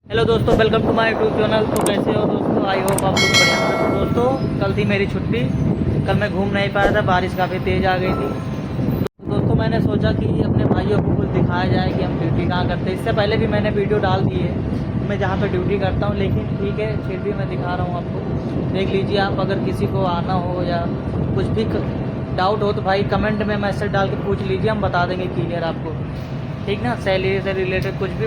Hello दोस्तों, welcome to my YouTube channel. तो कैसे हो दोस्तों? आई होप आप लोग बढ़िया होंगे। तो दोस्तों, कल थी मेरी छुट्टी। कल मैं घूम नहीं पाया था, बारिश काफ़ी तेज़ आ गई थी। तो दोस्तों, मैंने सोचा कि अपने भाइयों को कुछ दिखाया जाए कि हम ड्यूटी कहाँ करते हैं। इससे पहले भी मैंने वीडियो डाल दी है मैं जहाँ पे ड्यूटी करता हूँ, लेकिन ठीक है, फिर भी मैं दिखा रहा हूँ आपको। देख लीजिए आप, अगर किसी को आना हो या कुछ भी डाउट हो तो भाई कमेंट में मैसेज डाल के पूछ लीजिए, हम बता देंगे क्लियर आपको। ठीक ना? सैलरी से रिलेटेड कुछ भी